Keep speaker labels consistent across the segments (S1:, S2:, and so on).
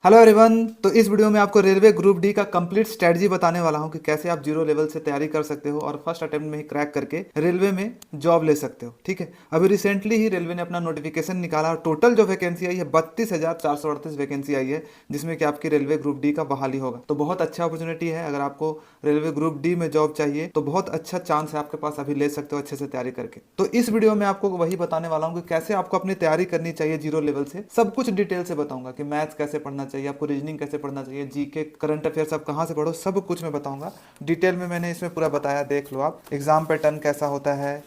S1: Hello everyone. तो इस video में आपको रेलवे ग्रुप डी का कंप्लीट स्ट्रेटजी बताने वाला हूं कि कैसे आप जीरो लेवल से तैयारी कर सकते हो और फर्स्ट अटेम्प्ट में ही क्रैक करके रेलवे में जॉब ले सकते हो। ठीक है, अभी रिसेंटली ही रेलवे ने अपना नोटिफिकेशन निकाला और टोटल जो वैकेंसी आई है 32,438 वैकेंसी आई है, जिसमें कि आपकी रेलवे ग्रुप डी का बहाली होगा। तो बहुत अच्छा अपॉर्चुनिटी है। अगर आपको रेलवे ग्रुप डी में जॉब चाहिए तो बहुत अच्छा चांस है आपके पास, अभी ले सकते हो अच्छे से तैयारी करके। तो इस वीडियो में आपको वही बताने वाला हूँ कि कैसे आपको अपनी तैयारी करनी चाहिए जीरो लेवल से। सब कुछ डिटेल से बताऊंगा कि मैथ्स कैसे पढ़ना चाहिए, आपको रीजनिंग कैसे पढ़ना चाहिए, जीके करंट अफेयर्स आप कहाँ से पढ़ो, सब कुछ मैं बताऊंगा डिटेल में। मैंने इसमें पूरा बताया, देख लो आप। एग्जाम पैटर्न कैसा होता है,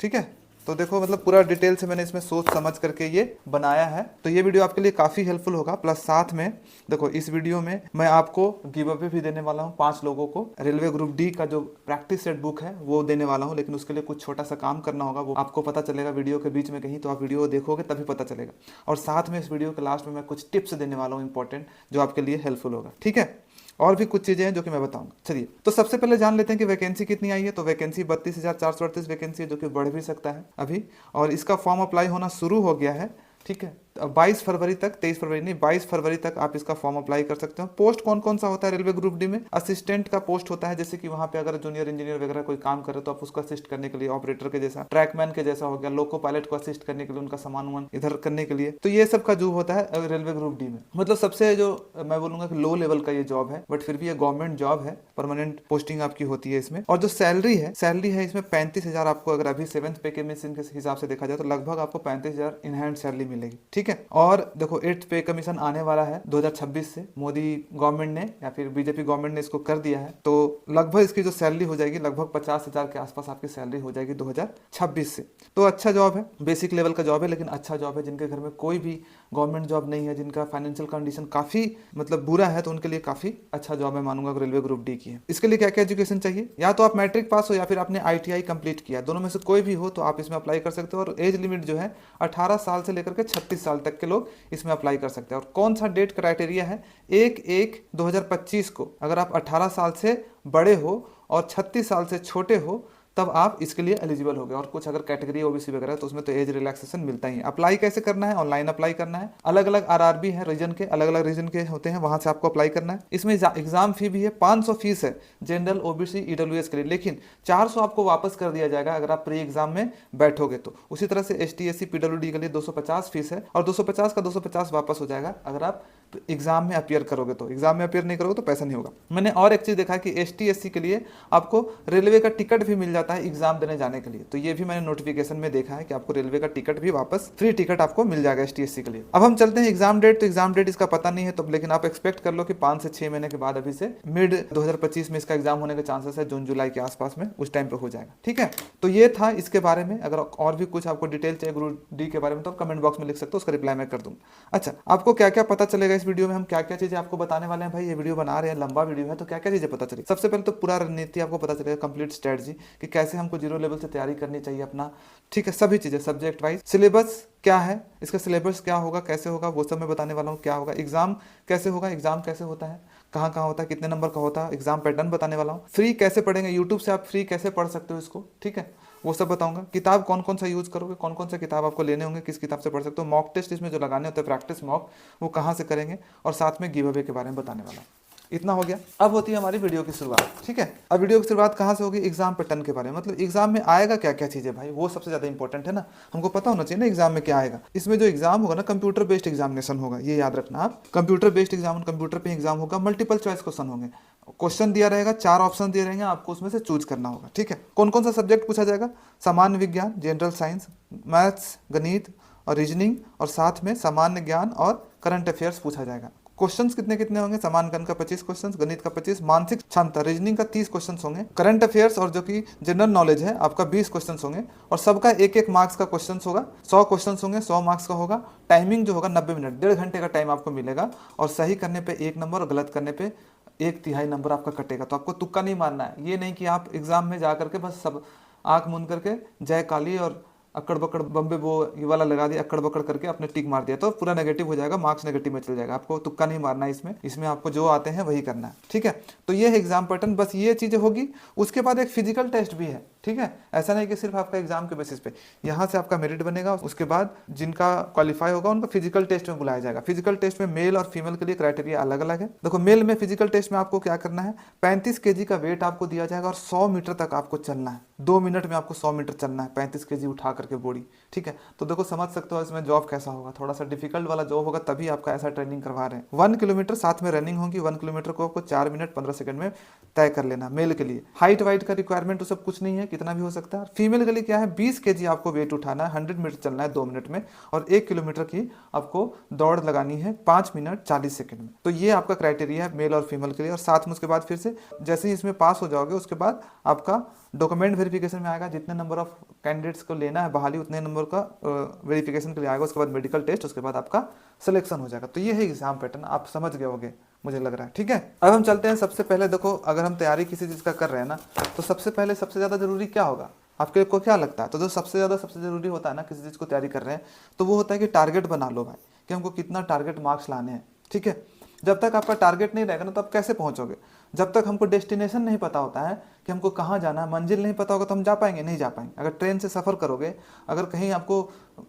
S1: ठीक है। तो देखो, मतलब पूरा डिटेल से मैंने इसमें सोच समझ करके ये बनाया है। तो ये वीडियो आपके लिए काफ़ी हेल्पफुल होगा। प्लस साथ में देखो, इस वीडियो में मैं आपको गिव अवे भी देने वाला हूँ 5 लोगों को। रेलवे ग्रुप डी का जो प्रैक्टिस सेट बुक है वो देने वाला हूँ, लेकिन उसके लिए कुछ छोटा सा काम करना होगा, वो आपको पता चलेगा वीडियो के बीच में कहीं। तो आप वीडियो देखोगे तभी पता चलेगा। और साथ में इस वीडियो के लास्ट में मैं कुछ टिप्स देने वाला हूँ इंपॉर्टेंट, जो आपके लिए हेल्पफुल होगा। ठीक है, और भी कुछ चीजें हैं जो कि मैं बताऊंगा। चलिए, तो सबसे पहले जान लेते हैं कि वैकेंसी कितनी आई है। तो वैकेंसी 32,438 वैकेंसी है, जो कि बढ़ भी सकता है अभी। और इसका फॉर्म अप्लाई होना शुरू हो गया है। ठीक है, 22 फरवरी तक, 23 फरवरी नहीं, 22 फरवरी तक आप इसका फॉर्म अप्लाई कर सकते हो। पोस्ट कौन कौन सा होता है रेलवे ग्रुप डी में? असिस्टेंट का पोस्ट होता है, जैसे कि वहां पे अगर जूनियर इंजीनियर वगैरह कोई काम करे तो आप उसको असिस्ट करने के लिए, ऑपरेटर के जैसा, ट्रैकमैन के जैसा हो गया, लोको पायलट को असिस्ट करने के लिए, उनका सामान वामान इधर करने के लिए। तो ये सब का जॉब होता है रेलवे ग्रुप डी में। मतलब सबसे जो मैं बोलूंगा कि लो लेवल का ये जॉब है, बट फिर भी ये गवर्नमेंट जॉब है, परमानेंट पोस्टिंग आपकी होती है इसमें। और जो सैलरी है इसमें 35,000 आपको, अगर अभी 7th पे कमीशन के हिसाब से देखा जाए तो लगभग आपको 35,000 इन हैंड सैलरी मिलेगी। ठीक है, और देखो 8th पे कमीशन आने वाला है 2026 से। मोदी गवर्नमेंट ने या फिर बीजेपी गवर्नमेंट ने इसको कर दिया है। तो लगभग इसकी जो सैलरी हो जाएगी, लगभग 50,000 के आसपास आपकी सैलरी हो जाएगी 2026 से। तो अच्छा जॉब है, बेसिक लेवल का जॉब है, लेकिन अच्छा जॉब है। जिनके घर में कोई भी गवर्नमेंट जॉब नहीं है, जिनका फाइनेंशियल कंडीशन काफी मतलब बुरा है, तो उनके लिए काफी अच्छा जॉब है मानूंगा रेलवे ग्रुप डी की है। इसके लिए क्या क्या एजुकेशन चाहिए? या तो आप मैट्रिक पास हो या फिर आपने ITI कंप्लीट किया, दोनों में से कोई भी हो तो आप इसमें अप्लाई कर सकते हो। और एज लिमिट जो है 18 साल से लेकर के 36 साल तक के लोग इसमें अप्लाई कर सकते हैं। और कौन सा डेट क्राइटेरिया है? 1/1/2025 को अगर आप 18 साल से बड़े हो और 36 साल से छोटे हो तब आप इसके लिए एलिजिबल हो गए। और कुछ अगर कैटेगरी ओबीसी वगैरह तो उसमें तो एज रिलैक्सेशन मिलता ही है। अप्लाई कैसे करना है? ऑनलाइन अप्लाई करना है। अलग अलग RRB है, रीजन के अलग अलग रीजन के होते हैं, वहां से आपको अप्लाई करना है। इसमें एग्जाम फी भी है, 500 फीस है जनरल, OBC, EWS के लिए, लेकिन 400 आपको वापस कर दिया जाएगा अगर आप प्री एग्जाम में बैठोगे तो। उसी तरह से ST SC PWD के लिए 250 फीस है, और 250 का 250 वापस हो जाएगा अगर आप एग्जाम में अपियर करोगे तो। एग्जाम में अपियर नहीं करोगे तो पैसा नहीं होगा। मैंने और एक चीज देखा कि ST SC के लिए आपको रेलवे का टिकट भी मिल जाता है एग्जाम देने जाने के लिए। तो ये भी मैंने नोटिफिकेशन में देखा है कि आपको रेलवे का टिकट भी वापस, फ्री टिकट आपको मिल जाएगा ST SC के लिए। अब हम चलते हैं एग्जाम डेट। तो एग्जाम डेट इसका पता नहीं है तो, लेकिन आप एक्सपेक्ट कर लो कि 5 से 6 महीने के बाद, अभी से मिड 2025 में इसका एग्जाम होने के चांसेस है, जून जुलाई के आसपास में, उस टाइम पे हो जाएगा। ठीक है, तो ये था इसके बारे में। अगर और भी कुछ आपको डिटेल चाहिए ग्रुप डी के बारे में तो आप कमेंट बॉक्स में लिख सकते हो, उसका रिप्लाई मैं कर दूंगा। अच्छा, आपको क्या क्या पता चलेगा इस वीडियो में? हम क्या क्या चीजें आपको बताने वाले हैं भाई। ये वीडियो बना रहे हैं, लंबा वीडियो है, तो क्या क्या चीजें पता चली? सबसे पहले तो पूरा रणनीति आपको पता चलेगा, कंप्लीट स्ट्रेटजी कि कैसे हमको जीरो लेवल से तैयारी करनी चाहिए अपना। ठीक है, सभी चीजें सब्जेक्ट वाइज। सिलेबस क्या है, इसका सिलेबस क्या होगा, कैसे होगा, वो सब मैं बताने वाला हूँ। क्या होगा एग्जाम, कैसे होगा एग्जाम, कैसे होता है, कहाँ कहाँ होता है, कितने नंबर का होता है, एग्जाम पैटर्न बताने वाला हूँ। फ्री कैसे पढ़ेंगे, यूट्यूब से आप फ्री कैसे पढ़ सकते हो इसको, ठीक है, वो सब बताऊंगा। किताब कौन कौन सा यूज करोगे, कौन कौन सा किताब आपको लेने होंगे, किस किताब से पढ़ सकते हो। मॉक टेस्ट इसमें जो लगाने होते हैं, प्रैक्टिस मॉक, वो कहाँ से करेंगे, और साथ में गिव अवे के बारे में बताने वाला हूं। इतना हो गया। अब होती है हमारी वीडियो की शुरुआत। ठीक है, अब वीडियो की शुरुआत कहाँ से होगी? एग्जाम पैटर्न के बारे में। मतलब एग्जाम में आएगा क्या क्या चीजें भाई, वो सबसे ज्यादा इंपॉर्टेंट है ना, हमको पता होना चाहिए ना एग्जाम में क्या आएगा। इसमें जो एग्जाम होगा ना, कंप्यूटर बेस्ड एग्जामिनेशन होगा, ये याद रखना आप। कंप्यूटर बेस्ड एग्जाम, कंप्यूटर पे एग्जाम होगा, मल्टीपल चॉइस क्वेश्चन होंगे। क्वेश्चन दिया रहेगा, 4 ऑप्शन दिए रहेंगे, आपको उसमें से चूज करना होगा। ठीक है, कौन कौन सा सब्जेक्ट पूछा जाएगा? सामान्य विज्ञान, जनरल साइंस, मैथ्स, गणित और रीजनिंग, और साथ में सामान्य ज्ञान और करंट अफेयर्स पूछा जाएगा। क्वेश्चंस कितने कितने होंगे? सामान्य ज्ञान का 25 क्वेश्चंस, गणित का 25, मानसिक क्षमता रीजनिंग का 30 क्वेश्चंस होंगे, करंट अफेयर्स और जो कि जनरल नॉलेज है आपका 20 क्वेश्चंस होंगे, और सबका 1-1 मार्क्स का क्वेश्चंस होगा। 100 क्वेश्चंस होंगे, 100 मार्क्स का होगा। टाइमिंग जो होगा 90 मिनट, 1.5 घंटे का टाइम आपको मिलेगा, और सही करने पे 1 नंबर और गलत करने पे 1/3 नंबर आपका कटेगा। तो आपको तुक्का नहीं मारना है। ये नहीं कि आप एग्जाम में जा करके बस सब आंख मूंद करके जय काली और अकड़ बकड़ बम्बे वो ये वाला लगा दिया, अकड़ बकड़ करके अपने टिक मार दिया, तो पूरा नेगेटिव हो जाएगा, मार्क्स नेगेटिव में चल जाएगा। आपको तुक्का नहीं मारना है इसमें आपको जो आते हैं वही करना है। ठीक है, तो ये है एग्जाम पैटर्न, बस ये चीजें होगी। उसके बाद एक फिजिकल टेस्ट भी है। ठीक है। ऐसा नहीं कि सिर्फ आपका एग्जाम के बेसिस पे, यहाँ से आपका मेरिट बनेगा, उसके बाद जिनका क्वालिफाई होगा उनको फिजिकल टेस्ट में बुलाया जाएगा। फिजिकल टेस्ट में मेल और फीमेल के लिए क्राइटेरिया अलग अलग है। देखो मेल में फिजिकल टेस्ट में आपको क्या करना है, 35 kg का वेट आपको दिया जाएगा और 100 मीटर तक आपको चलना है। 2 मिनट में आपको 100 मीटर चलना है 35 kg उठा करके बॉडी, ठीक है। तो देखो समझ सकते हो इसमें जॉब कैसा होगा, थोड़ा सा डिफिकल्ट वाला जॉब होगा, तभी आपका ऐसा ट्रेनिंग करवा रहे हैं। 1 किलोमीटर साथ में रनिंग होगी, 1 किलोमीटर को आपको 4 मिनट 15 सेकंड में तय कर लेना मेल के लिए। हाइट वाइट का रिक्वायरमेंट तो सब कुछ नहीं है, कितना भी हो सकता है। फीमेल के लिए क्या है, 20 kg आपको वेट उठाना है, 100 मीटर चलना है 2 मिनट में, और 1 किलोमीटर की आपको दौड़ लगानी है 5 मिनट 40 सेकंड में। तो ये आपका क्राइटेरिया है मेल और फीमेल के लिए। और साथ में उसके बाद फिर से जैसे ही इसमें पास हो जाओगे उसके बाद आपका डॉक्यूमेंट वेरिफिकेशन में आएगा, जितने नंबर ऑफ कैंडिडेट्स को लेना है बहाली उतने नंबर का वेरिफिकेशन के लिए आएगा, उसके बाद मेडिकल टेस्ट, उसके बाद आपका सिलेक्शन हो जाएगा। तो ये है एग्जाम पैटर्न, आप समझ गए होंगे मुझे लग रहा है, ठीक है। अब हम चलते हैं, सबसे पहले देखो अगर हम तैयारी किसी चीज़ का कर रहे हैं ना, तो सबसे पहले सबसे ज़्यादा जरूरी क्या होगा आपके को क्या लगता है? तो जो सबसे ज़रूरी होता है ना किसी चीज़ को तैयारी कर रहे हैं, तो वो होता है कि टारगेट बना लो भाई, कि हमको कितना टारगेट मार्क्स लाने हैं, ठीक है। जब तक आपका टारगेट नहीं रहेगा ना तो आप कैसे पहुंचोगे? जब तक हमको डेस्टिनेशन नहीं पता होता है कि हमको कहाँ जाना है, मंजिल नहीं पता होगा तो हम जा पाएंगे? नहीं जा पाएंगे। अगर ट्रेन से सफ़र करोगे, अगर कहीं आपको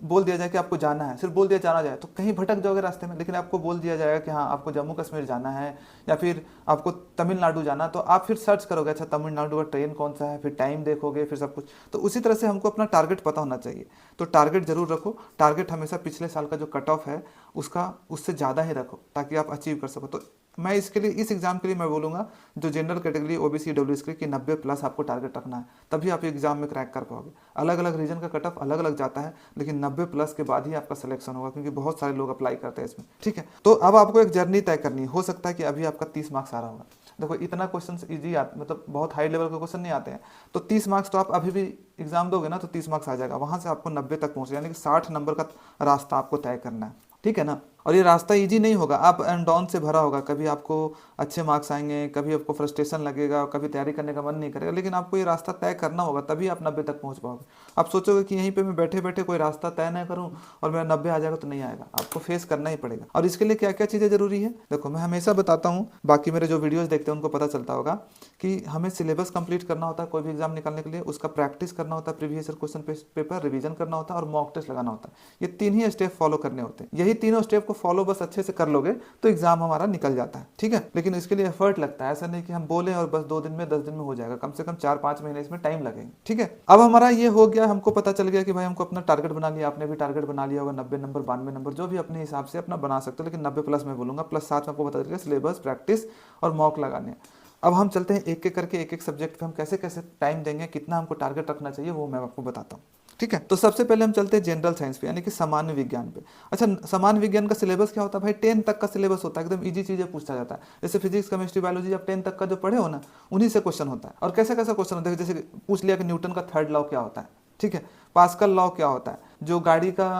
S1: बोल दिया जाए कि आपको जाना है, सिर्फ बोल दिया जाना जाए, तो कहीं भटक जाओगे रास्ते में। लेकिन आपको बोल दिया जाएगा कि हाँ आपको जम्मू कश्मीर जाना है या फिर आपको तमिलनाडु जाना, तो आप फिर सर्च करोगे, अच्छा तमिलनाडु का ट्रेन कौन सा है, फिर टाइम देखोगे, फिर सब कुछ। तो उसी तरह से हमको अपना टारगेट पता होना चाहिए। तो टारगेट जरूर रखो, टारगेट हमेशा पिछले साल का जो कट ऑफ है उसका उससे ज़्यादा ही रखो ताकि आप अचीव कर सको। तो मैं इसके लिए, इस एग्जाम के लिए मैं बोलूँगा जो जनरल कैटेगरी ओबीसी डब्ल्यूएस के कि 90 प्लस आपको टारगेट रखना है, तभी आप एग्जाम में क्रैक कर पाओगे। अलग अलग रीजन का कट ऑफ अलग अलग जाता है, लेकिन 90 प्लस के बाद ही आपका सिलेक्शन होगा, क्योंकि बहुत सारे लोग अप्लाई करते हैं इसमें, ठीक है। तो अब आपको एक जर्नी तय करनी है। हो सकता है कि अभी आपका 30 मार्क्स आ रहा होगा। देखो इतना क्वेश्चन ईजी मतलब बहुत हाई लेवल के क्वेश्चन नहीं आते हैं, तो 30 मार्क्स तो आप अभी भी एग्जाम दोगे ना तो 30 मार्क्स आ जाएगा, वहाँ से आपको 90 तक पहुँचे, यानी कि 60 नंबर का रास्ता आपको तय करना है, ठीक है ना। और ये रास्ता इजी नहीं होगा, अप एंड डाउन से भरा होगा। कभी आपको अच्छे मार्क्स आएंगे, कभी आपको फ्रस्ट्रेशन लगेगा, कभी तैयारी करने का मन नहीं करेगा, लेकिन आपको ये रास्ता तय करना होगा, तभी आप 90 तक पहुंच पाओगे। आप सोचोगे कि यहीं पे मैं बैठे बैठे कोई रास्ता तय ना करूं और मेरा 90 आ जाएगा, तो नहीं आएगा, आपको फेस करना ही पड़ेगा। और इसके लिए क्या क्या चीज़ें जरूरी है, देखो मैं हमेशा बताता हूँ, बाकी मेरे जो वीडियोज़ देखते हैं उनको पता चलता होगा कि हमें सिलेबस कंप्लीट करना होता है कोई भी एग्जाम निकालने के लिए, उसका प्रैक्टिस करना होता है, previous year question paper revision करना होता है और मॉक टेस्ट लगाना होता है। ये 3 ही स्टेप फॉलो करने होते हैं। यही तीनों स्टेप को फॉलो बस अच्छे से कर लोगे तो एग्जाम हमारा निकल जाता है, ठीक है। लेकिन इसके लिए एफर्ट लगता है, ऐसा नहीं कि हम बोले और बस 2 दिन में 10 दिन में हो जाएगा, कम से कम 4-5 महीने इसमें टाइम लगेंगे, ठीक है। अब हमारा ये हो गया, हमको पता चल गया कि भाई हमको अपना टारगेट बना लिया, आपने भी टारगेट बना लिया होगा, 90 नंबर 92 नंबर जो भी अपने हिसाब से अपना बना सकते हो, लेकिन 90 प्लस मैं बोलूंगा, प्लस साथ में आपको पता चल गया सिलेबस, प्रैक्टिस और मॉक लगाने। अब हम चलते हैं एक एक करके, एक एक सब्जेक्ट पे हम कैसे कैसे टाइम देंगे, कितना हमको टारगेट रखना चाहिए, वो मैं आपको बताता हूँ, ठीक है। तो सबसे पहले हम चलते हैं जनरल साइंस पे, यानी कि सामान्य विज्ञान पे। अच्छा, सामान्य विज्ञान का सिलेबस क्या होता है भाई? 10 तक का सिलेबस होता है, एकदम इजी चीजें पूछा जाता है। जैसे फिजिक्स केमिस्ट्री बायोलॉजी आप 10 तक का जो पढ़े हो ना, उन्हीं से क्वेश्चन होता है। और कैसा कैसा क्वेश्चन होता है, जैसे पूछ लिया कि न्यूटन का 3rd लॉ क्या होता है, ठीक है, पास्कल लॉ क्या होता है, जो गाड़ी का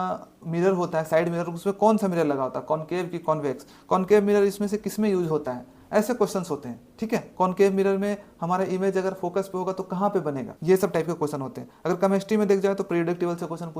S1: मिरर होता है साइड मिरर, उसमें कौन सा मिरर लगा होता है, कॉनकेव की कॉन्वेक्स, कॉनकेव मिरर इसमें से किस में यूज होता है, ऐसे क्वेश्चंस होते हैं, ठीक है। कॉनकेव मिरर में हमारा इमेज अगर फोकस पे होगा तो कहाँ पे बनेगा, ये सब टाइप के क्वेश्चन होते हैं। अगर केमिस्ट्री में देख जाए तो पीरियोडिक टेबल से क्वेश्चन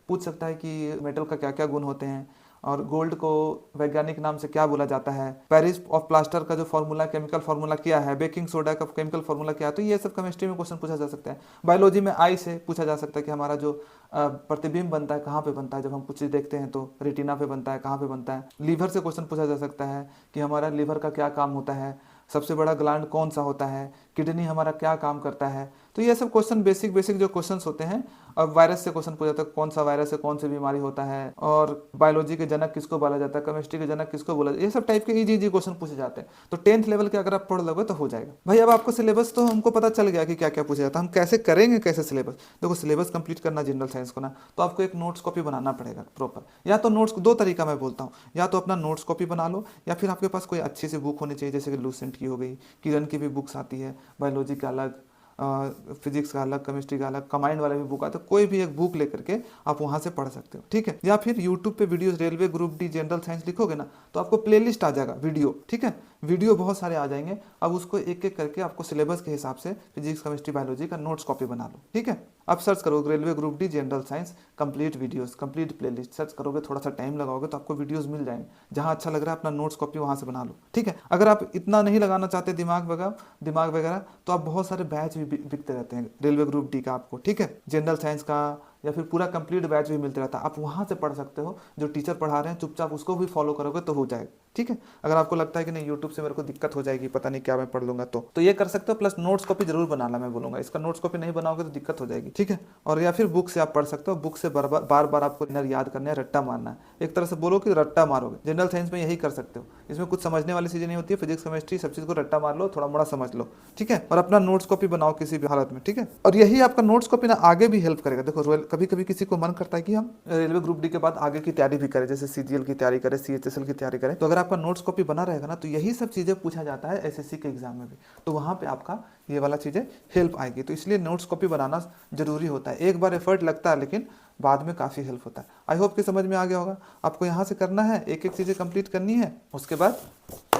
S1: पूछ सकता है कि मेटल का क्या क्या गुण होते हैं, और गोल्ड को वैज्ञानिक नाम से क्या बोला जाता है, पेरिस ऑफ प्लास्टर का जो फॉर्मूला केमिकल फॉर्मूला क्या है, बेकिंग सोडा का केमिकल फॉर्मूला क्या है। तो ये सब केमिस्ट्री में क्वेश्चन पूछा जा सकता है। बायोलॉजी में आई से पूछा जा सकता है कि हमारा जो प्रतिबिंब बनता है कहाँ पे बनता है, जब हम कुछ चीज़ देखते हैं तो रेटिना पे बनता है, कहाँ पे बनता है। लीवर से क्वेश्चन पूछा जा सकता है कि हमारा लीवर का क्या काम होता है, सबसे बड़ा ग्लैंड कौन सा होता है, किडनी हमारा क्या काम करता है। तो ये सब क्वेश्चन बेसिक जो क्वेश्चंस होते हैं। अब वायरस से क्वेश्चन पूछा जाता है, कौन सा वायरस है, कौन सी बीमारी होता है, और बायोलॉजी के जनक किसको बोला जाता है, केमिस्ट्री के जनक किसको बोला जाता है, ये सब टाइप के इजी क्वेश्चन पूछे जाते हैं। तो 10th लेवल के अगर आप पढ़ लोगे तो हो जाएगा भाई। अब आपको सिलेबस तो हमको पता चल गया कि क्या क्या पूछा जाता है, हम कैसे करेंगे, कैसे सिलेबस। देखो सिलेबस कंप्लीट करना जनरल साइंस को ना, तो आपको एक नोट्स कॉपी बनाना पड़ेगा प्रॉपर। या तो नोट्स, 2 तरीका मैं बोलता हूँ, या तो अपना नोट्स कॉपी बना लो, या फिर आपके पास कोई अच्छी सी बुक होनी चाहिए, जैसे कि लूसेंट की हो गई, किरण की भी बुक्स आती है, बायोलॉजी का अलग, फिजिक्स का अलग, केमिस्ट्री का अलग, कमांड वाला भी बुक आता है। कोई भी एक बुक लेकर के आप वहां से पढ़ सकते हो, ठीक है। या फिर यूट्यूब पे videos railway group D general science लिखोगे ना तो आपको प्लेलिस्ट आ जाएगा वीडियो, ठीक है, वीडियो बहुत सारे आ जाएंगे। अब उसको एक एक करके आपको सिलेबस के हिसाब से फिजिक्स केमिस्ट्री बायोलॉजी का नोट्स कॉपी बना लो, ठीक है। आप सर्च करोगे railway group D general science complete videos, complete playlist search करोगे, थोड़ा सा टाइम लगाओगे तो आपको वीडियोस मिल जाएंगे। जहां अच्छा लग रहा है अपना नोट्स कॉपी वहां से बना लो, ठीक है। अगर आप इतना नहीं लगाना चाहते दिमाग वगैरह तो आप बहुत सारे बैच भी बिकते रहते हैं रेलवे ग्रुप डी का आपको, ठीक है। जनरल साइंस का या फिर पूरा कंप्लीट बैच भी मिलता रहता है, आप वहां से पढ़ सकते हो। जो टीचर पढ़ा रहे हैं चुपचाप उसको भी फॉलो करोगे तो हो जाएगा, ठीक है। अगर आपको लगता है कि नहीं यूट्यूब से मेरे को दिक्कत हो जाएगी, पता नहीं क्या मैं पढ़ लूंगा, तो ये कर सकते हो। प्लस नोट्स कॉपी जरूर बनाना, मैं बोलूंगा इसका नोट्स कॉपी नहीं बनाओगे तो दिक्कत हो जाएगी, ठीक है। और या फिर बुक से आप पढ़ सकते हो, बुक से बार बार आपको याद करना है, रट्टा मारना है। एक तरह से बोलो कि रट्टा मारोगे, जनरल साइंस में यही कर सकते हो। इसमें कुछ समझने वाली चीजें नहीं होती है, फिजिक्स केमिस्ट्री सब चीज को रट्टा मार लो, थोड़ा मोड़ा समझ लो, ठीक है। और अपना नोट्स कॉपी बनाओ किसी भी हालत में, ठीक है। और यही आपका नोट्स कॉपी ना आगे भी हेल्प करेगा। देखो कभी कभी किसी को मन करता है कि हम रेलवे ग्रुप डी के बाद आगे की तैयारी भी करें, जैसे सीजीएल की तैयारी करें, सीएचएसएल की तैयारी करें, तो अगर आपका नोट्स कॉपी बना रहेगा ना तो यही सब चीजें पूछा जाता है एसएससी के एग्जाम में भी, तो वहां पे आपका ये वाला चीजें हेल्प आएगी। तो इसलिए नोट्स कॉपी बनाना जरूरी होता है। एक बार एफर्ट लगता है लेकिन बाद में काफी हेल्प होता है। आई होप कि समझ में आ गया होगा। आपको यहाँ से करना है, एक एक चीजें कंप्लीट करनी है, उसके बाद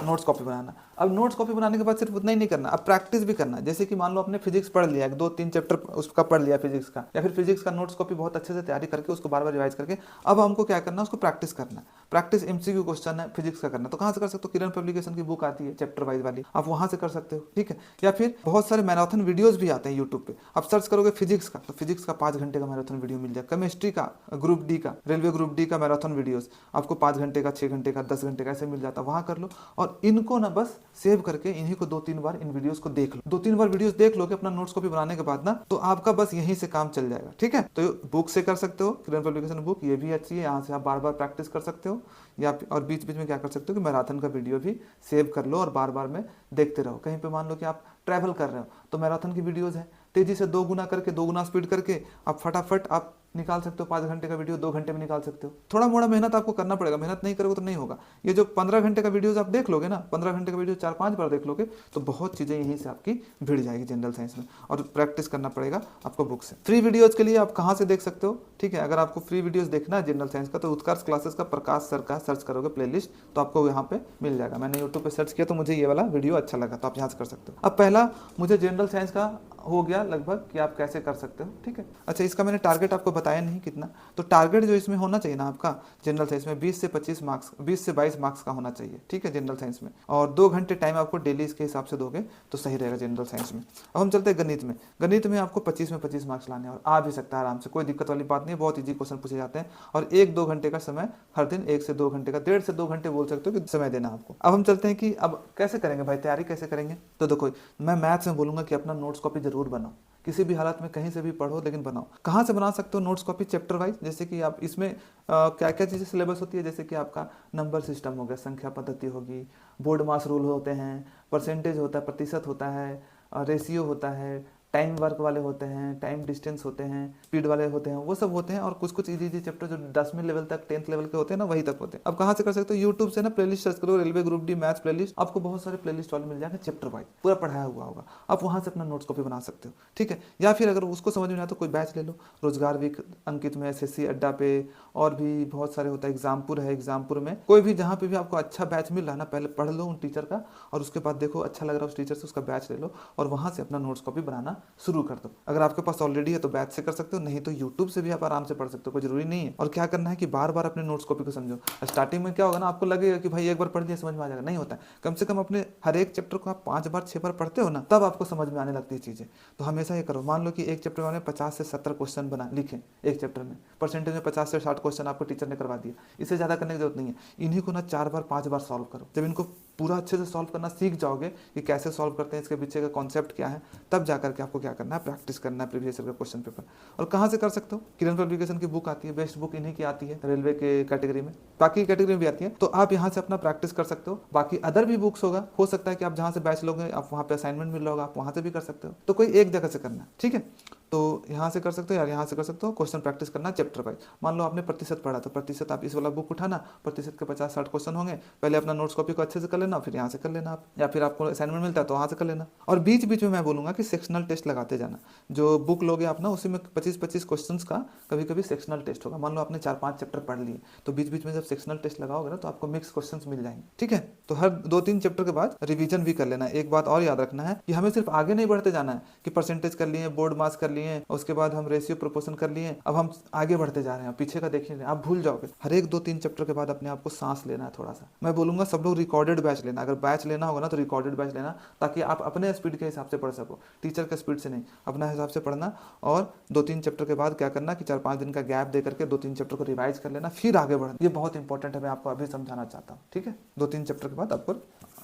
S1: नोट्स कॉपी बनाना। अब नोट्स कॉपी बनाने के बाद सिर्फ उतना ही नहीं करना, अब प्रैक्टिस भी करना है। जैसे कि मान लो आपने फिजिक्स पढ़ लिया, 2-3 चैप्टर उसका पढ़ लिया फिजिक्स का, या फिर फिजिक्स का नोट्स कॉपी बहुत अच्छे से तैयारी करके उसको बार बार रिवाइज करके अब हमको क्या करना है, उसको प्रैक्टिस करना है। प्रैक्टिस एमसीक्यू क्वेश्चन है फिजिक्स का करना, तो कहाँ से कर सकते हो, किरण पब्लिकेशन की बुक आती है चैप्टर वाइज वाली, आप वहां से कर सकते हो, ठीक है। या फिर बहुत सारे मैराथन वीडियोज भी आते हैं यूट्यूब पे, आप सर्च करोगे फिजिक्स का तो फिजिक्स का 5 घंटे का मैराथन वीडियो मिल जाएगा। केमिस्ट्री का ग्रुप डी का, रेलवे ग्रुप डी का मैराथन वीडियोस आपको 5 घंटे का, 6 घंटे का, 10 घंटे का ऐसे मिल जाता है, वहां कर लो। और इनको ना बस सेव करके इन्हीं को 2-3 बार इन वीडियोस को देख लो। 2-3 बार वीडियोस देख लोगे अपना नोट्स कॉपी बनाने के बाद ना, तो आपका बस यहीं से काम चल जाएगा, ठीक है। तो बुक से कर सकते हो, किरण पब्लिकेशन बुक ये भी अच्छी है, यहाँ से आप बार बार प्रैक्टिस कर सकते हो। या और बीच बीच में क्या कर सकते हो कि मैराथन का वीडियो भी सेव कर लो और बार बार में देखते रहो। कहीं पे मान लो कि आप ट्रैवल कर रहे हो तो मैराथन की वीडियोस है, तेजी से 2 गुना करके, 2 गुना स्पीड करके आप फटाफट आप निकाल सकते हो। 5 घंटे का वीडियो 2 घंटे में निकाल सकते हो। थोड़ा मोड़ा मेहनत आपको करना पड़ेगा, मेहनत नहीं करोगे तो नहीं होगा। ये जो 15 घंटे का वीडियोस आप देख लोगे ना, 15 घंटे का वीडियो 4-5 बार देख लोगे तो बहुत चीजें यहीं से आपकी भिड़ जाएगी जनरल साइंस में। और प्रैक्टिस करना पड़ेगा आपको बुक से। फ्री वीडियोज के लिए आप कहाँ से देख सकते हो, ठीक है। अगर आपको फ्री वीडियोज देखना है जनरल साइंस का तो उत्कर्ष क्लासेस का प्रकाश सर का सर्च करोगे प्लेलिस्ट तो आपको यहाँ पे मिल जाएगा। मैंने यूट्यूब पे सर्च किया तो मुझे ये वाला वीडियो अच्छा लगा तो आप यहाँ से कर सकते हो। अब पहला मुझे जनरल साइंस का हो गया लगभग कि आप कैसे कर सकते हो, ठीक है। अच्छा, इसका मैंने टारगेट आपको बताया नहीं कितना, तो टारगेट जो इसमें होना चाहिए ना आपका जनरल साइंस में 20 से 25 मार्क्स, 20 से 22 मार्क्स का होना चाहिए, ठीक है जनरल साइंस में। और 2 घंटे टाइम आपको डेली इसके हिसाब से दोगे तो सही रहेगा जनरल साइंस में। अब हम चलते हैं गणित में। गणित में आपको 25 में 25 मार्क्स लाने हैं और आ भी सकता है आराम से, कोई दिक्कत वाली बात नहीं है। बहुत ईजी क्वेश्चन पूछे जाते हैं और 1-2 घंटे का समय हर दिन, 1 से 2 घंटे का, 1.5 से 2 घंटे बोल सकते हो कि समय देना आपको। अब हम चलते हैं कि अब कैसे करेंगे भाई, तैयारी कैसे करेंगे। तो देखो मैं मैथ्स में बोलूंगा कि अपना नोट्स कॉपी जरूर बनाओ, किसी भी हालत में कहीं से भी पढ़ो लेकिन बनाओ। कहाँ से बना सकते हो नोट्स कॉपी, चैप्टर वाइज। जैसे कि आप इसमें क्या क्या चीज़ें सिलेबस होती है, जैसे कि आपका नंबर सिस्टम हो गया, संख्या पद्धति होगी, बोर्ड मास रूल होते हैं, परसेंटेज होता है, प्रतिशत होता है, रेशियो होता है, टाइम वर्क वाले होते हैं, टाइम डिस्टेंस होते हैं, स्पीड वाले होते हैं, वो सब होते हैं। और कुछ कुछ इजी चैप्टर जो 10वीं लेवल तक, 10th लेवल के होते हैं ना, वही तक होते हैं। अब कहाँ से कर सकते हो, यूट्यूब से ना प्लेलिस्ट सर्च करो, railway group D maths playlist, आपको बहुत सारे प्लेलिस्ट वाले मिल जाएंगे, चैप्टर वाइज पूरा पढ़ाया हुआ होगा। आप वहाँ से अपना नोट्स कॉपी बना सकते हो, ठीक है। या फिर अगर उसको समझ में नहीं आता तो कोई बैच ले लो, रोजगार वीक अंकित में, एसएससी अड्डा पे, और भी बहुत सारे होता है, एग्जामपुर है, एग्जामपुर में कोई भी जहाँ पे भी आपको अच्छा बैच मिल रहा है ना, पहले पढ़ लो उन टीचर का और उसके बाद देखो अच्छा लग रहा है उस टीचर से, उसका बैच ले लो और वहाँ से अपना नोट्स कॉपी बनाना शुरू कर दो। अगर आपके पास ऑलरेडी है तो बैच से कर सकते हो, नहीं तो यूट्यूब से भी आप आराम से पढ़ सकते हो, कोई जरूरी नहीं है। और क्या करना है कि बार बार अपने नोट्स कॉपी को समझो। स्टार्टिंग में क्या होगा ना, आपको लगेगा कि भाई एक बार पढ़ लिया समझ में आ जाएगा, नहीं होता है। कम से कम अपने हर एक चैप्टर को आप 5 बार 6 बार पढ़ते हो ना, तब आपको समझ में आने लगती है चीजें। तो हमेशा ये करो। मान लो कि एक चैप्टर में 50 से 70 क्वेश्चन बना लिखे एक चैप्टर में, परसेंटेज में 50 से 60 क्वेश्चन आपको टीचर ने करवा दिया, इससे ज्यादा करने की जरूरत नहीं है। इन्हीं को ना 4 बार 5 बार सॉल्व करो। जब इनको पूरा अच्छे से सॉल्व करना सीख जाओगे कि कैसे सॉल्व करते हैं, इसके पीछे का कॉन्सेप्ट क्या है, तब जाकर के आपको क्या करना है, प्रैक्टिस करना है प्रीवियस ईयर का क्वेश्चन पेपर। और कहाँ से कर सकते हो, किरण पब्लिकेशन की बुक आती है, बेस्ट बुक इन्हीं की आती है रेलवे के कैटेगरी में, बाकी कैटेगरी में भी आती है, तो आप यहाँ से अपना प्रैक्टिस कर सकते हो। बाकी अदर भी बुक्स होगा, हो सकता है कि आप जहाँ से बैच लोगे आप वहाँ पे असाइनमेंट मिल रहा होगा, आप वहाँ से भी कर सकते हो। तो कोई एक जगह से करना है, ठीक है। तो यहाँ से कर सकते हो यार, यहाँ से कर सकते हो। क्वेश्चन प्रैक्टिस करना चैप्टर वाइज। मान लो आपने प्रतिशत पढ़ा तो प्रतिशत आप इस वाला बुक उठाना, प्रतिशत के 50-60 क्वेश्चन होंगे, पहले अपना नोट्स कॉपी को अच्छे से कर लेना, फिर यहाँ से कर लेना आप, या फिर आपको असाइनमेंट मिलता है तो वहाँ से कर लेना। और बीच बीच में मैं बोलूंगा कि सेक्शनल टेस्ट लगाते जाना। जो बुक लोगे आप ना, उसी में 25-25 क्वेश्चन का कभी कभी सेक्शनल टेस्ट होगा। मान लो आपने 4-5 चैप्टर पढ़ लिए तो बीच बीच में जब सेक्शनल टेस्ट लगाओगे ना तो आपको मिक्स क्वेश्चन मिल जाएंगे, ठीक है। तो हर 2-3 चैप्टर के बाद रिवीजन भी कर लेना। एक बात और याद रखना है कि हमें सिर्फ आगे नहीं बढ़ते जाना है कि परसेंटेज कर लिए, बोर्ड मास कर लिए, लिए, उसके बाद हम रेशियो प्रोपोर्शन कर लिए, अब हम आगे बढ़ते जा रहे हैं, पीछे का देख ही नहीं, आप भूल जाओगे। हर एक 2-3 चैप्टर के बाद अपने आप को सांस लेना है थोड़ा सा। मैं बोलूंगा सब लोग रिकॉर्डेड बैच लेना, अगर बैच लेना होगा ना तो रिकॉर्डेड बैच लेना, ताकि आप अपने स्पीड के हिसाब से पढ़ सको, टीचर के स्पीड से नहीं, अपना हिसाब से पढ़ना। और 2-3 चैप्टर के बाद क्या करना कि 4-5 दिन का गैप दे करके 2-3 चैप्टर को रिवाइज कर लेना, फिर आगे बढ़ना। ये बहुत इंपॉर्टेंट है, मैं आपको अभी समझाना चाहता हूँ, ठीक है। 2-3 चैप्टर के बाद आपको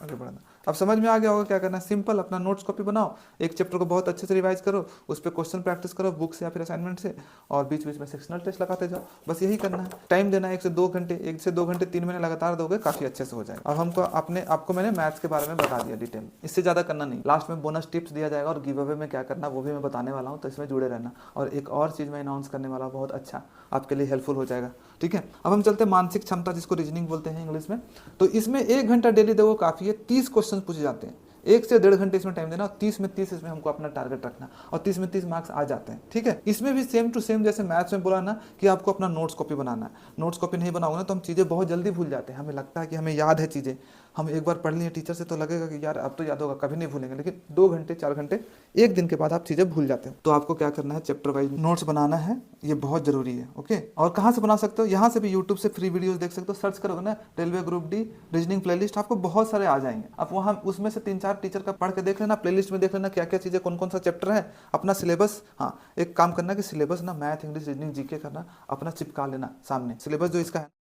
S1: आगे बढ़ना। अब समझ में आ गया होगा क्या करना है। सिंपल, अपना नोट्स कॉपी बनाओ, एक चैप्टर को बहुत अच्छे से रिवाइज करो, उस पर क्वेश्चन प्रैक्टिस करो बुक से या फिर असाइनमेंट से, और बीच बीच में सेक्शनल टेस्ट लगाते जाओ। बस यही करना है। टाइम देना है 1 से 2 घंटे, 1 से 2 घंटे 3 महीने लगातार दोगे, काफी अच्छे से हो जाएगा। अब हमको आपको मैंने मैथ्स के बारे में बता दिया डिटेल, इससे ज्यादा करना नहीं। लास्ट में बोनस टिप्स दिया जाएगा और गिव अवे में क्या करना वो भी मैं बताने वाला हूँ, तो इसमें जुड़े रहना। और एक और चीज मैं अनाउंस करने वाला हूँ, बहुत अच्छा आपके लिए हेल्पफुल हो जाएगा, ठीक है। अब हम चलते हैं मानसिक क्षमता, जिसको रीजनिंग बोलते हैं इंग्लिश में। तो इसमें 1 घंटा डेली दो काफी है, 30 क्वेश्चन पूछे जाते हैं, 1 से 1.5 घंटे इसमें टाइम देना, और 30 में 30 इसमें हमको अपना टारगेट रखना, और 30 में 30 मार्क्स आ जाते हैं, ठीक है। इसमें भी सेम टू सेम जैसे मैथ्स में बोला ना कि आपको अपना नोट्स कॉपी बनाना है। नोट्स कॉपी नहीं बनाओगे ना तो हम चीज़ें बहुत जल्दी भूल जाते हैं। हमें लगता है कि हमें याद है चीज़ें, हम एक बार पढ़ लिए टीचर से तो लगेगा कि यार अब तो याद होगा, कभी नहीं भूलेंगे, लेकिन 2 घंटे 4 घंटे 1 दिन के बाद आप चीज़ें भूल जाते हो। तो आपको क्या करना है, चैप्टर वाइज नोट्स बनाना है, ये बहुत जरूरी है, ओके। और कहाँ से बना सकते हो, यहाँ से भी यूट्यूब से फ्री वीडियोस देख सकते हो। सर्च करोगे ना railway group D reasoning playlist, आपको बहुत सारे आ जाएंगे। आप वहाँ उसमें से 3-4 टीचर का पढ़ के देख लेना, प्लेलिस्ट में देख लेना क्या क्या चीज़ें, कौन कौन सा चैप्टर है। अपना सिलेबस, हाँ एक काम करना कि सिलेबस ना मैथ इंग्लिश रीजनिंग जीके करना अपना चिपका लेना सामने, सिलेबस जो इसका है।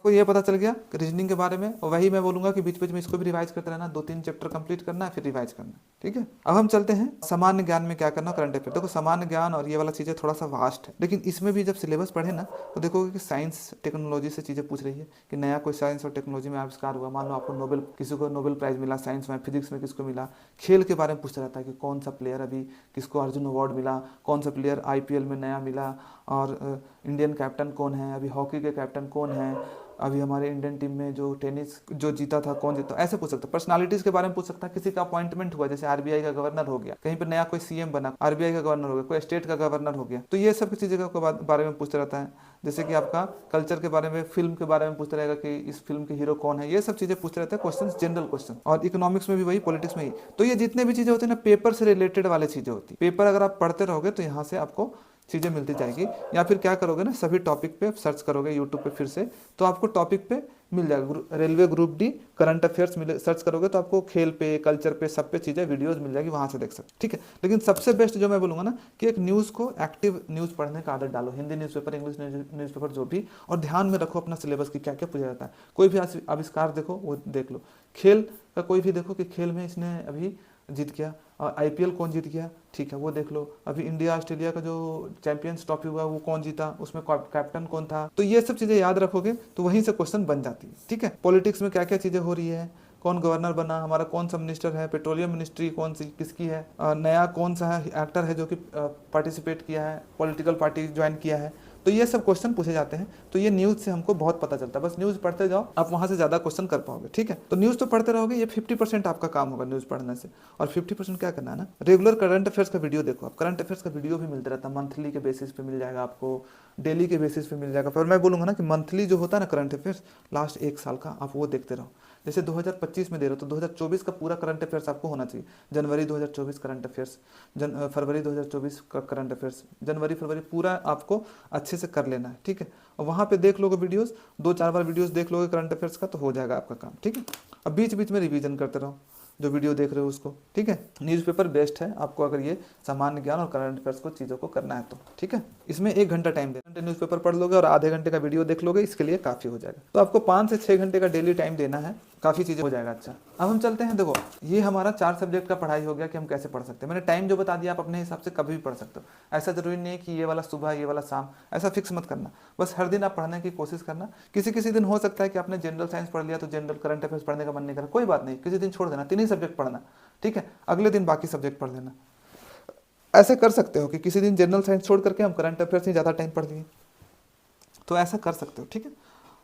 S1: आपको ये पता चल गया रीजनिंग के बारे में, और वही मैं बोलूंगा कि बीच बीच में इसको भी रिवाइज करते रहना, 2-3 चैप्टर कंप्लीट करना है फिर रिवाइज करना, ठीक है। अब हम चलते हैं सामान्य ज्ञान में क्या करना, करंट अफेयर। देखो सामान्य ज्ञान और ये वाला चीज़ें थोड़ा सा वास्ट है, लेकिन इसमें भी जब सिलेबस पढ़े ना तो देखोगे कि साइंस टेक्नोलॉजी से चीज़ें पूछ रही है, कि नया कोई साइंस और टेक्नोलॉजी में आविष्कार हुआ, मान लो आपको नोबेल, किसी को नोबेल प्राइज मिला साइंस में, फिजिक्स में किसको मिला। खेल के बारे में पूछता रहता है कि कौन सा प्लेयर अभी किसको अर्जुन अवार्ड मिला, कौन सा प्लेयर IPL में नया मिला, और इंडियन कैप्टन कौन है, अभी हॉकी के कैप्टन कौन है, अभी हमारे इंडियन टीम में जो टेनिस जो जीता था कौन जीता, ऐसे पूछ सकता है। पर्सनालिटीज के बारे में पूछ सकता है, किसी का अपॉइंटमेंट हुआ, जैसे RBI का गवर्नर हो गया, कहीं पर नया कोई CM बना, RBI का गवर्नर हो गया, कोई स्टेट का गवर्नर हो गया, तो ये सब चीज़ें के बारे में पूछता रहता है। जैसे कि आपका कल्चर के बारे में, फिल्म के बारे में पूछता रहेगा कि इस फिल्म के हीरो कौन है, ये सब चीज़ें पूछते रहते हैं क्वेश्चन, जनरल क्वेश्चन। और इकोनॉमिक्स में भी वही, पॉलिटिक्स में ही। तो ये जितने भी चीज़ें होती है ना, पेपर से रिलेटेड वाले चीज़ें होती है। पेपर अगर आप पढ़ते रहोगे तो यहाँ से आपको चीज़ें मिलती जाएगी, या फिर क्या करोगे ना, सभी टॉपिक पे सर्च करोगे यूट्यूब पे फिर से, तो आपको टॉपिक पे मिल जाएगा। Railway group D current affairs मिले, सर्च करोगे तो आपको खेल पे, कल्चर पे, सब पे चीज़ें वीडियोस मिल जाएगी, वहाँ से देख सकते, ठीक है। लेकिन सबसे बेस्ट जो मैं बोलूँगा ना कि एक न्यूज़ को, एक्टिव न्यूज़ पढ़ने का आदत डालो, हिंदी न्यूज़पेपर, इंग्लिश न्यूज़पेपर जो भी, और ध्यान में रखो अपना सिलेबस की क्या क्या पूछा जाता है। कोई भी आविष्कार देखो वो देख लो, खेल का कोई भी देखो कि खेल में इसने अभी जीत गया, और IPL कौन जीत गया, ठीक है वो देख लो। अभी इंडिया ऑस्ट्रेलिया का जो चैंपियंस ट्रॉफी हुआ वो कौन जीता, उसमें कैप्टन कौन था, तो ये सब चीज़ें याद रखोगे तो वहीं से क्वेश्चन बन जाती है, ठीक है। पॉलिटिक्स में क्या क्या चीज़ें हो रही है, कौन गवर्नर बना, हमारा कौन सा मिनिस्टर है, पेट्रोलियम मिनिस्ट्री कौन सी किसकी है, नया कौन सा एक्टर है जो कि पार्टिसिपेट किया है, पॉलिटिकल पार्टी ज्वाइन किया है, तो ये सब क्वेश्चन पूछे जाते हैं। तो ये न्यूज़ से हमको बहुत पता चलता है, बस न्यूज़ पढ़ते जाओ, आप वहाँ से ज़्यादा क्वेश्चन कर पाओगे, ठीक है। तो न्यूज़ तो पढ़ते रहोगे, ये 50% आपका काम होगा न्यूज़ पढ़ने से। और 50% क्या करना है ना, रेगुलर करंट अफेयर्स का वीडियो देखो। आप करंट अफेयर्स का वीडियो भी मिलता रहता है, मंथली के बेसिस पे मिल जाएगा आपको, डेली के बेसिस पे मिल जाएगा। पर मैं बोलूँगा ना कि मंथली जो होता है ना करंट अफेयर्स, लास्ट 1 साल का, आप वो देखते रहो। जैसे 2025 में दे रहे हो तो 2024 का पूरा करंट अफेयर्स आपको होना चाहिए। जनवरी 2024 करंट अफेयर्स, फरवरी 2024 का करंट अफेयर्स, जनवरी फरवरी पूरा आपको अच्छे से कर लेना है, ठीक है। और वहाँ पे देख लोगे वीडियोस, 2-4 बार वीडियोस देख लोगे करंट अफेयर्स का, तो हो जाएगा आपका काम, ठीक है। अब बीच बीच में रिवीजन करते रहो जो वीडियो देख रहे हो उसको, ठीक है। न्यूज़पेपर बेस्ट है आपको अगर ये सामान्य ज्ञान और करंट अफेयर्स को चीज़ों को करना है तो, ठीक है। इसमें 1 घंटा टाइम देना, न्यूज़पेपर पढ़ लोगे और आधे घंटे का वीडियो देख लोगे, इसके लिए काफ़ी हो जाएगा। तो आपको 5 से 6 घंटे का डेली टाइम देना है, काफ़ी चीज़ें हो जाएगा। अच्छा, अब हम चलते हैं, देखो ये हमारा 4 सब्जेक्ट का पढ़ाई हो गया कि हम कैसे पढ़ सकते हैं। मैंने टाइम जो बता दिया, आप अपने हिसाब से कभी भी पढ़ सकते हो। ऐसा जरूरी नहीं है कि ये वाला सुबह ये वाला शाम, ऐसा फिक्स मत करना। बस हर दिन आप पढ़ने की कोशिश करना। किसी किसी दिन हो सकता है कि आपने जनरल साइंस पढ़ लिया तो जनरल करंट अफेयर्स पढ़ने का मन नहीं करा, कोई बात नहीं, किसी दिन छोड़ देना, 3 ही सब्जेक्ट पढ़ना, ठीक है। अगले दिन बाकी सब्जेक्ट पढ़ लेना। ऐसे कर सकते हो कि किसी दिन जनरल साइंस छोड़ करके हम करंट अफेयर्स ही ज़्यादा टाइम पढ़ लिए, तो ऐसा कर सकते हो, ठीक है,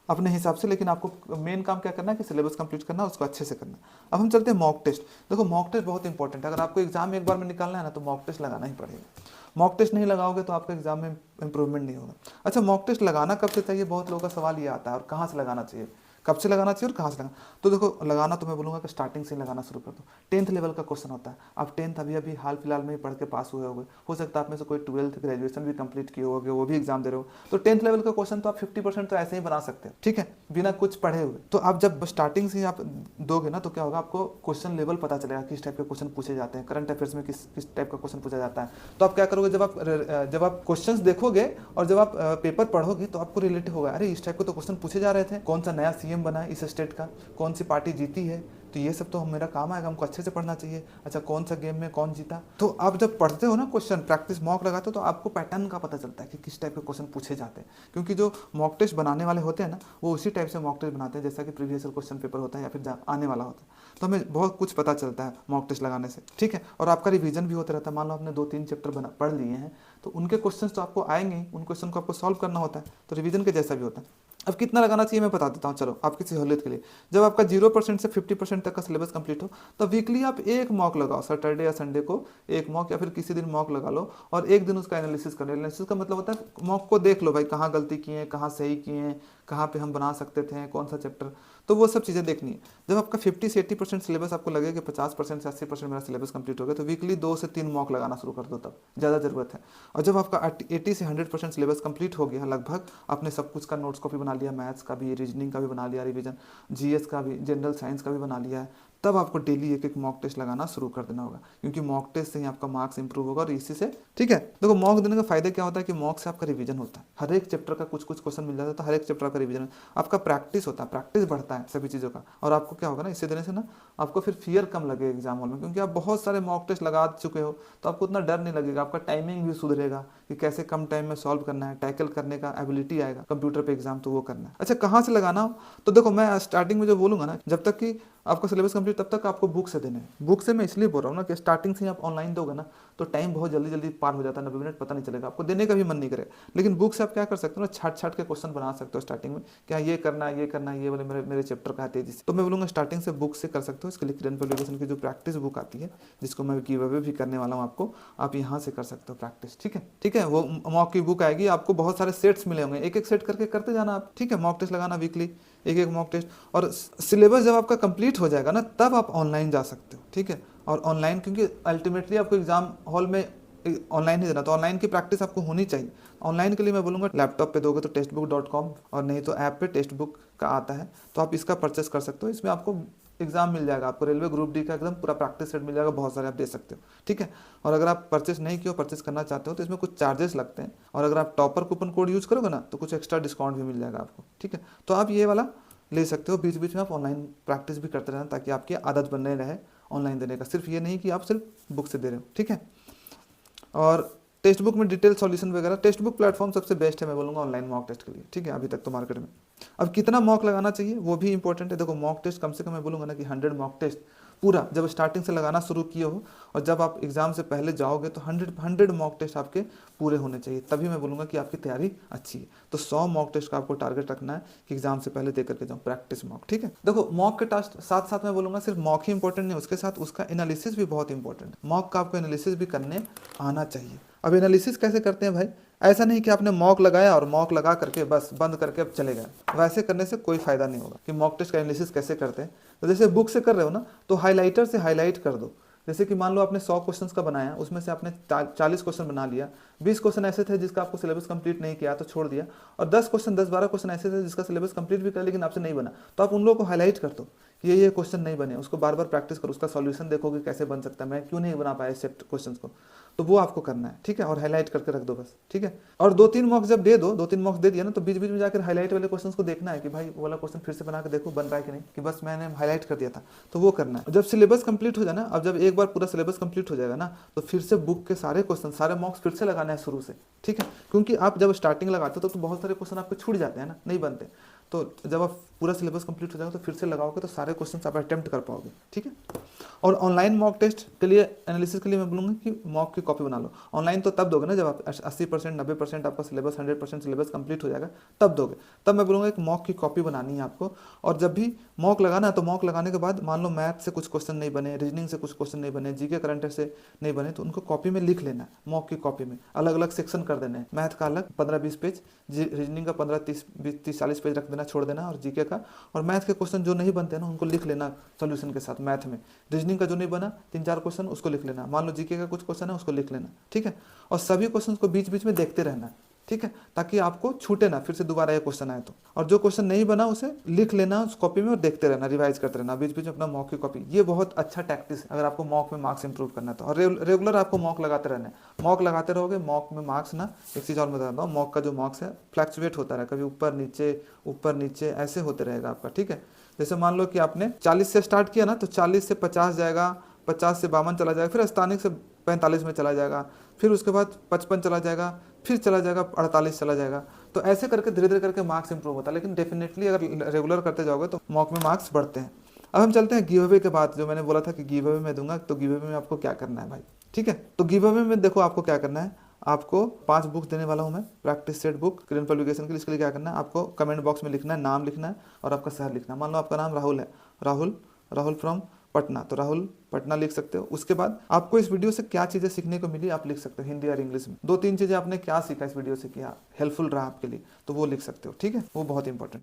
S1: अपने हिसाब से। लेकिन आपको मेन काम क्या करना है कि सिलेबस कंप्लीट करना, उसको अच्छे से करना। अब हम चलते हैं मॉक टेस्ट। देखो मॉक टेस्ट बहुत इंपॉर्टेंट है, अगर आपको एग्जाम में एक बार में निकालना है ना तो मॉक टेस्ट लगाना ही पड़ेगा। मॉक टेस्ट नहीं लगाओगे तो आपका एग्जाम में इंप्रूवमेंट नहीं होगा। अच्छा, मॉक टेस्ट लगाना कब से चाहिए, बहुत लोगों का सवाल ये आता है, और कहाँ से लगाना चाहिए। कब से लगाना चाहिए और कहाँ से लगाना। तो देखो लगाना तो मैं बोलूँगा कि स्टार्टिंग से ही लगाना शुरू कर दो। 10th लेवल का क्वेश्चन होता है, आप 10th अभी अभी हाल फिलहाल में ही पढ़ के पास हुए होगे, हो सकता है आप में से कोई 12th ग्रेजुएशन भी कंप्लीट किए होगे, वो भी एग्जाम दे रहे हो, तो 10th लेवल का क्वेश्चन तो आप 50% तो ऐसे ही बना सकते हैं, ठीक है, बिना कुछ पढ़े हुए। तो आप जब स्टार्टिंग से ही आप दोगे ना तो क्या होगा, आपको क्वेश्चन लेवल पता चलेगा किस टाइप के क्वेश्चन पूछे जाते हैं, करंट अफेयर्स में किस टाइप का क्वेश्चन पूछा जाता है। तो आप क्या करोगे, जब आप क्वेश्चंस देखोगे और जब आप पेपर पढ़ोगे तो आपको रिलेट होगा, अरे इस टाइप के तो क्वेश्चन पूछे जा रहे थे, कौन सा नया सीएम बना है इस स्टेट का, कौन सी पार्टी जीती है, तो ये सब तो मेरा काम आएगा, हमको अच्छे से पढ़ना चाहिए। अच्छा कौन सा गेम में कौन जीता। तो आप जब पढ़ते हो ना क्वेश्चन, प्रैक्टिस मॉक लगाते हो, तो आपको पैटर्न का पता चलता है कि किस टाइप के क्वेश्चन पूछे जाते हैं, क्योंकि जो मॉक टेस्ट बनाने वाले होते हैं ना वो उसी टाइप से मॉक टेस्ट बनाते हैं जैसा कि प्रीवियस ईयर क्वेश्चन पेपर होता है या फिर आने वाला होता है। तो हमें बहुत कुछ पता चलता है मॉक टेस्ट लगाने से, ठीक है। और आपका रिवीजन भी होता रहता है। मान लो आपने 2-3 चैप्टर पढ़ लिए हैं तो उनके क्वेश्चन तो आपको आएंगे, उन क्वेश्चन को आपको सॉल्व करना होता है, तो रिवीजन के जैसा भी होता है। अब कितना लगाना चाहिए मैं बता देता हूँ, चलो आपकी सहूलियत के लिए। जब आपका 0% से 50% तक का सिलेबस कंप्लीट हो तो वीकली आप एक मॉक लगाओ, सैटरडे या संडे को एक मॉक या फिर किसी दिन मॉक लगा लो और एक दिन उसका एनालिसिस करो। एनालिसिस का मतलब होता है मॉक को देख लो भाई, कहाँ गलती किए हैं, कहाँ सही किए हैं, कहाँ पे हम बना सकते थे, कौन सा चैप्टर, तो वो सब चीज़ें देखनी है। जब आपका 50 से 80% सिलेबस आपको लगे कि 50% से 80% मेरा सिलेबस कंप्लीट हो गया, तो वीकली 2 से 3 मॉक लगाना शुरू कर दो, तब ज़्यादा ज़रूरत है। और जब आपका 80 से 100% सिलेबस कंप्लीट हो गया लगभग, आपने सब कुछ का नोट्स कॉपी बना लिया, मैथ्स का भी, रीजनिंग का भी बना लिया रिवीजन, जीएस का भी, जनरल साइंस का भी बना लिया है, तब आपको डेली एक एक मॉक टेस्ट लगाना शुरू कर देना होगा, क्योंकि मॉक टेस्ट से ही आपका मार्क्स इंप्रूव होगा और इसी से, ठीक है। देखो मॉक देने का फायदा क्या होता है कि मॉक से आपका रिवीजन होता है, हर एक चैप्टर का कुछ कुछ क्वेश्चन मिल जाता है, तो हर एक चैप्टर का रिवीजन, आपका प्रैक्टिस होता है, प्रैक्टिस बढ़ता है सभी चीज़ों का। और आपको क्या होगा ना, इससे देने से ना आपको फिर फियर कम लगेगा एग्जाम हॉल में, क्योंकि आप बहुत सारे मॉक टेस्ट लगा चुके हो, तो आपको उतना डर नहीं लगेगा, आपका टाइमिंग भी सुधरेगा कि कैसे कम टाइम में सॉल्व करना है, टैकल करने का एबिलिटी आएगा कंप्यूटर पे एग्जाम, तो वो करना है। अच्छा कहाँ से लगाना हो, तो देखो मैं स्टार्टिंग में जो बोलूँगा ना, जब तक कि आपका सिलेबस कंप्लीट तब तक आपको बुक से देने हैं। बुक से मैं इसलिए बोल रहा हूँ ना कि स्टार्टिंग से ही आप ऑनलाइन दोगे ना तो टाइम बहुत जल्दी जल्दी पार हो जाता है, 90 मिनट पता नहीं चलेगा, आपको देने का भी मन नहीं करेगा। लेकिन बुक से आप क्या कर सकते हो ना, छाट छाट के क्वेश्चन बना सकते हो स्टार्टिंग में, क्या ये करना है, ये करना है, ये वाले मेरे चैप्टर का है तेजी से, तो मैं बोलूँगा स्टार्टिंग से बुक से कर सकते हो। इसके लिए किरण पब्लिकेशन की जो प्रैक्टिस बुक आती है, जिसको मैं गिव अवे भी करने वाला हूँ आपको, आप यहाँ से कर सकते हो प्रैक्टिस, ठीक है, ठीक है। वो मॉक की बुक आएगी, आपको बहुत सारे सेट्स मिले होंगे, एक एक सेट करके करते जाना आप, ठीक है। मॉक टेस्ट लगाना वीकली, एक एक मॉक टेस्ट, और सिलेबस जब आपका कंप्लीट हो जाएगा ना तब आप ऑनलाइन जा सकते हो, ठीक है। और ऑनलाइन क्योंकि अल्टीमेटली आपको एग्जाम हॉल में ऑनलाइन ही देना, तो ऑनलाइन की प्रैक्टिस आपको होनी चाहिए। ऑनलाइन के लिए मैं बोलूँगा लैपटॉप पे दोगे तो टेस्टबुक.com, और नहीं तो ऐप पे टेस्टबुक का आता है, तो आप इसका परचेस कर सकते हो। इसमें आपको एग्जाम मिल जाएगा, आपको रेलवे ग्रुप डी का एकदम पूरा प्रैक्टिस सेट मिल जाएगा, बहुत सारे आप दे सकते हो, ठीक है। और अगर आप परचेस नहीं किए हो, परचेस करना चाहते हो, तो इसमें कुछ चार्जेस लगते हैं, और अगर आप टॉपर कूपन कोड यूज़ करोगे ना तो कुछ एक्स्ट्रा डिस्काउंट भी मिल जाएगा आपको, ठीक है। तो आप ये वाला ले सकते हो, बीच बीच में आप ऑनलाइन प्रैक्टिस भी करते रहना, ताकि आपकी आदत बनने रहे ऑनलाइन देने का, सिर्फ ये नहीं कि आप सिर्फ बुक से दे रहे हो, ठीक है। और टेक्स्ट बुक में डिटेल सॉल्यूशन वगैरह, टेक्स्ट बुक प्लेटफॉर्म सबसे बेस्ट है मैं बोलूँगा ऑनलाइन मॉक टेस्ट के लिए, ठीक है, अभी तक तो मार्केट में। अब कितना मॉक लगाना चाहिए वो भी इंपॉर्टेंट है। देखो मॉक टेस्ट कम से कम मैं बोलूँगा ना कि 100 मॉक टेस्ट पूरा जब स्टार्टिंग से लगाना शुरू किए हो, और जब आप एग्जाम से पहले जाओगे तो 100 मॉक टेस्ट आपके पूरे होने चाहिए, तभी मैं बोलूँगा कि आपकी तैयारी अच्छी है। तो 100 मॉक टेस्ट का आपको टारगेट रखना है कि एग्जाम से पहले दे करके जाओ प्रैक्टिस मॉक, ठीक है। देखो मॉक के टास्क साथ साथ मैं बोलूँगा सिर्फ मॉक ही इंपॉर्टेंट नहीं, उसके साथ उसका एनालिसिस भी बहुत इंपॉर्टेंट है। मॉक का आपको एनालिसिस भी करने आना चाहिए। अब एनालिसिस कैसे करते हैं भाई, ऐसा नहीं कि आपने मॉक लगाया और मॉक लगा करके बस बंद करके अब चले गए, वैसे करने से कोई फायदा नहीं होगा। कि मॉक टेस्ट का एनालिसिस कैसे करते हैं, तो जैसे बुक से कर रहे हो ना तो हाइलाइटर से हाईलाइट कर दो। जैसे कि मान लो आपने 100 क्वेश्चंस का बनाया, उसमें से आपने 40 क्वेश्चन बना लिया, 20 क्वेश्चन ऐसे थे जिसका आपको सिलेबस कंप्लीट नहीं किया तो छोड़ दिया, और 10-12 क्वेश्चन ऐसे थे जिसका सिलेबस कंप्लीट भी किया लेकिन आपसे नहीं बना, तो आप उन लोगों को हाईलाइट कर दो कि ये क्वेश्चन नहीं बने, उसको बार बार प्रैक्टिस करो, उसका सॉल्यूशन देखोगे कैसे बन सकता है, मैं क्यों नहीं बना पाया इस क्वेश्चन को, तो वो आपको करना है, ठीक है। और हाईलाइट करके रख दो बस, ठीक है। और 2-3 मॉक्स जब दे दो, 2-3 मॉक्स दे दिया ना, तो बीच बीच में जाकर हाईलाइट वाले क्वेश्चंस को देखना है कि भाई वो वाला क्वेश्चन फिर से बना के देखो बन रहा है कि नहीं, कि बस मैंने हाईलाइट कर दिया था, तो वो करना है। जब सिलेबस कंप्लीट हो जाए ना, अब जब एक बार पूरा सिलेबस कंप्लीट हो जाएगा ना, तो फिर से बुक के सारे क्वेश्चन, सारे मॉक्स फिर से लगाना है शुरू से, ठीक है। क्योंकि आप जब स्टार्टिंग लगाते हो तो बहुत सारे क्वेश्चन आपके छूट जाते हैं ना, नहीं बनते, तो जब आप पूरा सिलेबस कंप्लीट हो जाएगा तो फिर से लगाओगे तो सारे क्वेश्चन आप अटेम्प्ट कर पाओगे, ठीक है। और ऑनलाइन मॉक टेस्ट के लिए, एनालिसिस के लिए मैं बोलूँगा कि मॉक की कॉपी बना लो। ऑनलाइन तो तब दोगे ना जब आप 80% 90% आपका सिलेबस, 100% सिलेबस कंप्लीट हो जाएगा, तब दोगे। तब मैं बोलूँगा एक मॉक की कॉपी बनानी है आपको। और जब भी मॉक लगाना है तो मॉक लगाने के बाद मान लो मैथ से कुछ क्वेश्चन नहीं बने, रीजनिंग से कुछ क्वेश्चन नहीं बने, जीके करंट से नहीं बने, तो उनको कॉपी में लिख लेना है। मॉक की कॉपी में अलग अलग सेक्शन कर देना है, मैथ का अलग 15-20 पेज, रीजनिंग का 15-30-40 पेज रख देना देना, छोड़ देना, और जीके का और मैथ के क्वेश्चन जो नहीं बनते ना उनको लिख लेना सोल्यूशन के साथ। मैथ में रीजनिंग का जो नहीं बना 3-4 क्वेश्चन उसको लिख लेना, मान लो जीके का कुछ क्वेश्चन है उसको लिख लेना, ठीक है। और सभी क्वेश्चन को बीच बीच में देखते रहना, ठीक है, ताकि आपको छूटे ना, फिर से दोबारा ये क्वेश्चन आए तो। और जो क्वेश्चन नहीं बना उसे लिख लेना उस कॉपी में और देखते रहना, रिवाइज करते रहना बीच बीच में अपना मॉक की कॉपी। ये बहुत अच्छा टैक्टिस है अगर आपको मॉक में मार्क्स इंप्रूव करना है तो। और रेगुलर आपको मॉक लगाते रहना है। मॉक लगाते रहोगे, मॉक में मार्क्स ना, एक चीज़ और मैं बता रहा हूँ, मॉक का जो मार्क्स है फ्लैक्चुएट होता है, कभी ऊपर नीचे ऐसे होते रहेगा आपका, ठीक है। जैसे मान लो कि आपने 40 से स्टार्ट किया ना तो 40 से 50 जाएगा, 50 से 52 चला जाएगा, फिर स्थानिक से 45 में चला जाएगा, फिर उसके बाद 55 चला जाएगा, फिर चला जाएगा 48 चला जाएगा। तो ऐसे करके धीरे धीरे करके मार्क्स इंप्रूव होता है। लेकिन डेफिनेटली अगर रेगुलर करते जाओगे तो मॉक में मार्क्स बढ़ते हैं। अब हम चलते हैं गिव अवे के बाद। जो मैंने बोला था कि गिव अवे में दूंगा, तो गिव अवे में आपको क्या करना है भाई, ठीक है। तो गिव अवे में देखो आपको क्या करना है, आपको 5 बुक देने वाला हूं मैं, practice set book crane publication के लिए। इसके लिए क्या करना है, आपको कमेंट बॉक्स में लिखना है, नाम लिखना है और आपका शहर लिखना है। मान लो आपका नाम राहुल है, राहुल फ्रॉम पटना, तो राहुल पटना लिख सकते हो। उसके बाद आपको इस वीडियो से क्या चीज़ें सीखने को मिली आप लिख सकते हो, हिंदी और इंग्लिश में। 2-3 चीज़ें आपने क्या सीखा इस वीडियो से, क्या हेल्पफुल रहा आपके लिए, तो वो लिख सकते हो, ठीक है। वो बहुत इंपॉर्टेंट।